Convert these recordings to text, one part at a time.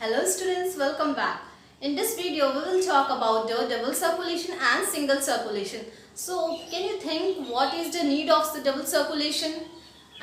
Hello students, welcome back. In this video we will talk about the double circulation and single circulation. So can you think what is the need of the double circulation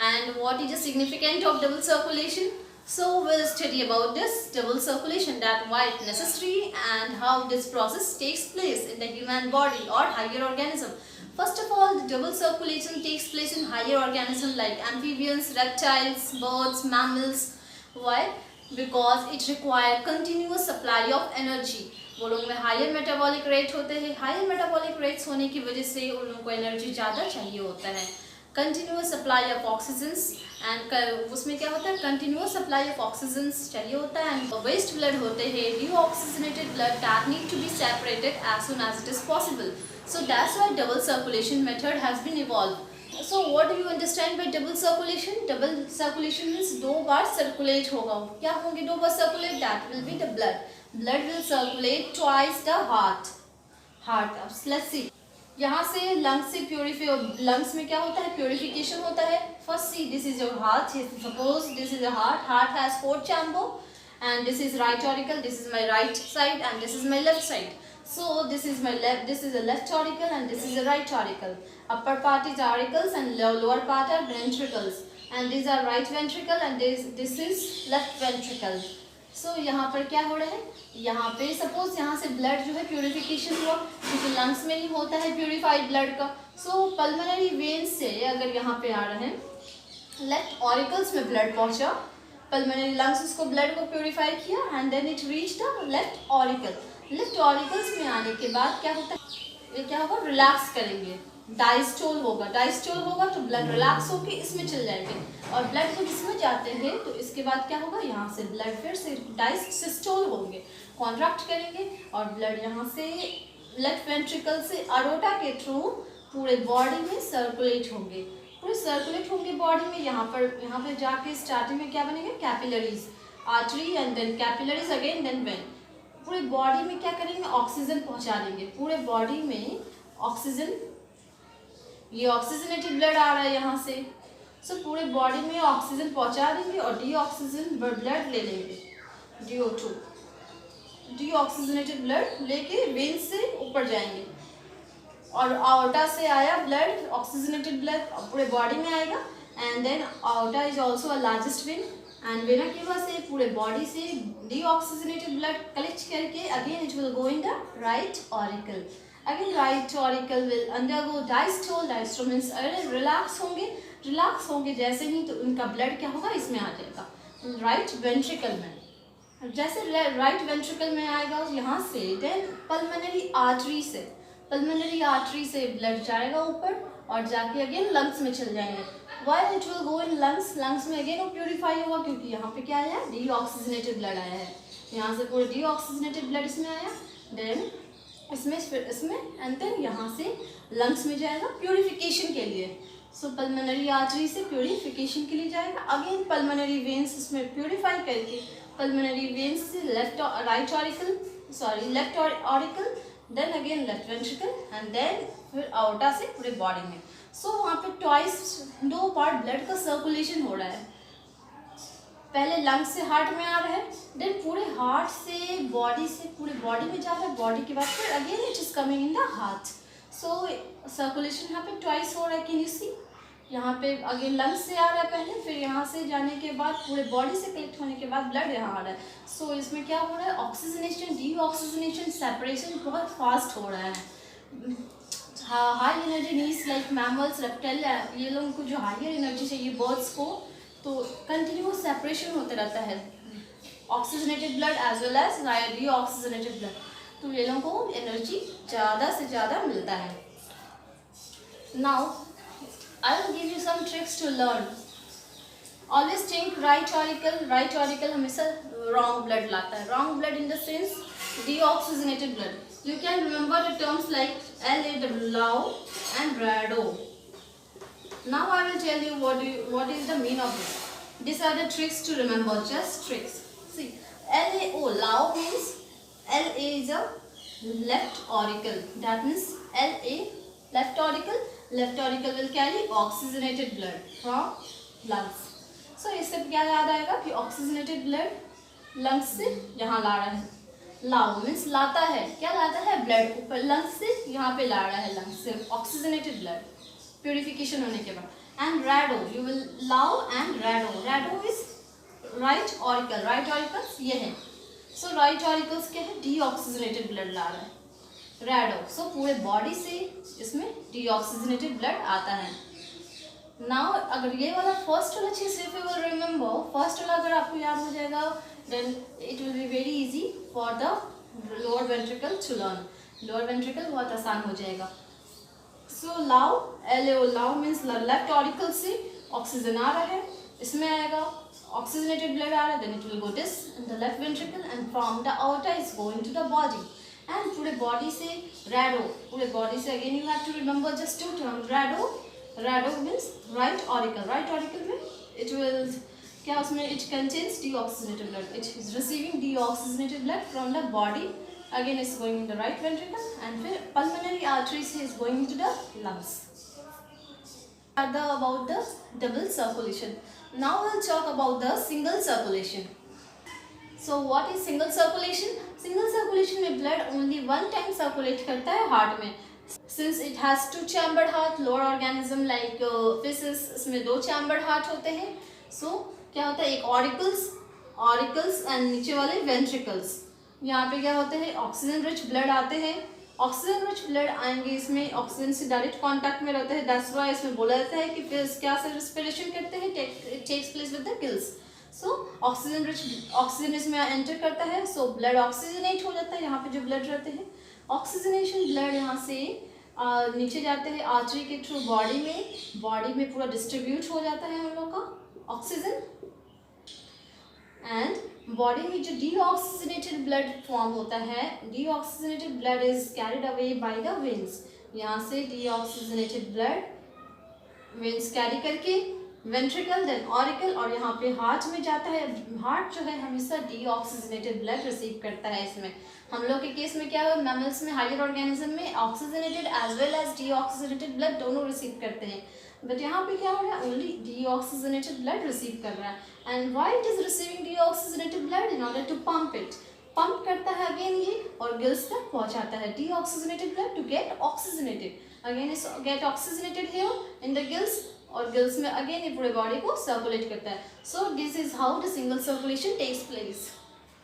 and what is the significance of double circulation? So we'll study about this double circulation, that why it's necessary and how this process takes place in the human body or higher organism. First of all, the double circulation takes place in higher organisms like amphibians, reptiles, birds, mammals. Why? Because it requires continuous supply of energy. वो लोग में higher metabolic rate होते हैं. Higher metabolic rates होने की वजह से उन लोगों को एनर्जी ज़्यादा चाहिए होता है. Continuous supply of oxygens and उसमें क्या होता है, कंटिन्यूस सप्लाई ऑफ ऑक्सीजन्स चाहिए होता है. एंड वेस्ट ब्लड होते हैं, deoxygenated blood that need to be separated as soon as it is possible. So that's why double circulation method has been evolved. So what do you understand by double circulation? Double circulation means दो बार circulate होगा. क्या होंगे दो बार circulate? That will be the blood. Blood will circulate twice the heart. Let's see. यहाँ से lungs से purify. Lungs में क्या होता है? Purification होता है. First see, this is your heart. Suppose this is your heart. Heart has 4 chamber, and this is right auricle. This is my right side, and this is my left side. So this is my left, this is a left auricle and this is a right auricle. Upper part is auricles and lower part are ventricles. And these are right ventricle and this is left ventricle. So यहाँ पर क्या हो रहा है? यहाँ पे suppose यहाँ से blood जो है purification हुआ, क्योंकि lungs में ही होता है purified blood का. So pulmonary veins से अगर यहाँ पे आ रहे हैं, left auricles में blood पहुँचा, pulmonary lungs उसको blood को purify किया and then it reached the left auricle. Left auricles में आने के बाद क्या होता है, ये क्या होगा, रिलैक्स करेंगे, डायस्टोल होगा. डायस्टोल होगा तो ब्लड रिलैक्स होकर इसमें चल जाएंगे और ब्लड जब इसमें जाते हैं तो इसके बाद क्या होगा, यहाँ से ब्लड फिर से डायस्टोल होंगे, कॉन्ट्रैक्ट करेंगे और ब्लड यहाँ से लेफ्ट वेंट्रिकल से अरोटा के थ्रू पूरे बॉडी में सर्कुलेट होंगे. पूरे सर्कुलेट होंगे बॉडी में. यहाँ पर जाके स्टार्टिंग में क्या बनेंगे, capillaries, artery and then capillaries again then vein. पूरे बॉडी में क्या करेंगे, ऑक्सीजन पहुंचा देंगे. पूरे बॉडी में ऑक्सीजन, ये ऑक्सीजनेटेड ब्लड आ रहा है यहाँ से. सो पूरे बॉडी में ऑक्सीजन पहुंचा देंगे और डीऑक्सीजन ब्लड ले लेंगे, DO2, डीऑक्सीजनेटेड ब्लड लेके वेन से ऊपर जाएंगे और आउटा से आया ब्लड, ऑक्सीजनेटेड ब्लड पूरे बॉडी में आएगा. And then aorta is also a largest vein and vena cava से पूरे बॉडी से डीऑक्सीजनेटेड ब्लड कलेक्ट करके again it will go in the right auricle. Again right auricle will undergo diastole. Diastole means relax होंगे जैसे ही तो उनका blood क्या होगा, इसमें आ जाएगा राइट वेंट्रिकल में. जैसे राइट वेंट्रिकल में आएगा यहाँ से देन पल्मोनरी आर्टरी से ब्लड जाएगा ऊपर और जाके अगेन लंग्स में चल जाएंगे. Why it will go in lungs, lungs में अगेन वो प्योरीफाई होगा क्योंकि यहाँ पे क्या आया, डीऑक्सीजनेटेड ब्लड आया है. यहाँ से पूरे डीऑक्सीजनेटेड ब्लड इसमें आया, देन इसमें एंड देन यहाँ से लंग्स में जाएगा प्योरीफिकेशन के लिए. सो पल्मोनरी आर्टरी से प्योरीफिकेशन के लिए जाएगा. अगेन पल्मोनरी वेन्स इसमें प्योरीफाई करके पल्मोनरी वेन्स से left auricle then again left ventricle and then फिर आउटा से पूरे बॉडी में. सो वहाँ पे ट्वाइस, दो बार ब्लड का सर्कुलेशन हो रहा है. पहले लंग्स से हार्ट में आ रहा है, देन पूरे हार्ट से पूरे बॉडी में जा रहा है. बॉडी के बाद फिर again it is coming in the heart. So circulation यहाँ पे ट्वाइस हो रहा है. कैन यू सी, यहाँ पे अगेन लंग्स से आ रहा है पहले, फिर यहाँ से जाने के बाद पूरे बॉडी से कलेक्ट होने के बाद ब्लड यहाँ आ रहा है. सो इसमें क्या हो रहा है, ऑक्सीजनेशन, डीऑक्सीजनेशन, सेपरेशन बहुत फास्ट हो रहा है. High energy needs like mammals, reptile, ये लोगों को जो हायर एनर्जी चाहिए बर्ड्स को, तो कंटिन्यूस सेपरेशन होते रहता है oxygenated blood as well as deoxygenated blood. तो ये लोगों को एनर्जी ज़्यादा से ज़्यादा मिलता है. Now I will give you some tricks to learn. Always think right auricle हमेशा wrong blood लाता है. Wrong blood in the sense deoxygenated blood. You can remember the terms like LAW and RADO. Now I will tell you what is the meaning of this. These are the tricks to remember, just tricks. See, LAO means LA is a left auricle. That means LA left auricle. Left auricle will carry oxygenated blood from lungs. So इससे क्या याद आएगा कि oxygenated blood lungs से यहाँ ला रहा है, लाओ मीन्स लाता है, क्या लाता है, ब्लड ऊपर लंग्स से यहाँ पे ला रहा है, लंग्स से ऑक्सीजनेटेड ब्लड प्यूरिफिकेशन होने के बाद. एंड रैडो, यू विल लाओ एंड रैडो, रैडो is right auricle, right auricles ये है. सो राइट ऑरिकल्स क्या है, डीऑक्सीजनेटेड ब्लड ला रहा है रैडो. सो पूरे बॉडी से इसमें डीऑक्सीजनेटेड ब्लड आता है. नाउ अगर ये वाला फर्स्ट वाला चीज if you will remember, first वाला अगर आपको याद हो जाएगा then it will be very easy for the lower ventricle to learn. Lower ventricle बहुत आसान हो जाएगा. सो लाओ, एलओ, लाओ मीन्स लेफ्ट ऑरिकल से ऑक्सीजन आ रहा है, इसमें आएगा ऑक्सीजनेटेड ब्लड आ रहा है, then it will go this in the left ventricle and from the आउटर is going to the body. And पूरे बॉडी से रैडो, पूरे बॉडी से again you have to remember just 2 term. रैडो, रैडो means right auricle, right auricle में it will क्या उसमें it contains deoxygenated blood, it is receiving deoxygenated blood from the body, again is going in the right ventricle and फिर pulmonary artery से is going to the lungs. About the double circulation. Now we'll talk about the single circulation. So what is single circulation? Single circulation में blood only one time circulate करता है heart में. Since it has two chambered heart, lower organism like fishes, इसमें 2 chambered heart होते हैं. So क्या होता है, एक ऑरिकल्स एंड नीचे वाले वेंट्रिकल्स. यहाँ पे क्या होते हैं, ऑक्सीजन रिच ब्लड आते हैं. ऑक्सीजन रिच ब्लड आएंगे, इसमें ऑक्सीजन से डायरेक्ट कांटेक्ट में रहते हैं. दैट्स व्हाई इसमें बोला जाता है कि फिर क्या से रेस्पिरेशन करते हैं, it takes place with the gills. So oxygen rich oxygen इसमें एंटर करता है, सो ब्लड ऑक्सीजनेट हो जाता है. यहाँ पे जो ब्लड रहते हैं, ऑक्सीजनेशन ब्लड यहाँ से नीचे जाते हैं आर्टरी के थ्रू बॉडी में पूरा डिस्ट्रीब्यूट हो जाता है हम लोग का ऑक्सीजन. एंड बॉडी में जो डीऑक्सीजनेटेड ब्लड फॉर्म होता है, deoxygenated blood is carried away by the veins. यहाँ से डीऑक्सीजनेटेड ब्लड वेन्स कैरी करके वेंट्रिकल देन ऑरिकल और यहाँ पे हार्ट में जाता है. हार्ट जो है हमेशा डीऑक्सीजनेटेड ब्लड रिसीव करता है. इसमें हम लोग के केस में क्या है, मैमल्स में हायर ऑर्गेनिज्म में oxygenated as well as deoxygenated blood दोनों रिसीव करते हैं. बट यहाँ पे क्या हो रहा है, ओनली डीऑक्सीजनेटेड ब्लड रिसीव कर रहा है. And why it is receiving deoxygenated blood, in order to pump it. Pump करता है अगेन ये और गिल्स तक पहुंचाता है deoxygenated blood to get oxygenated. Again is get oxygenated here in the gills और गिल्स में अगेन ये पूरे बॉडी को सर्कुलेट करता है. So this is how the single circulation takes place.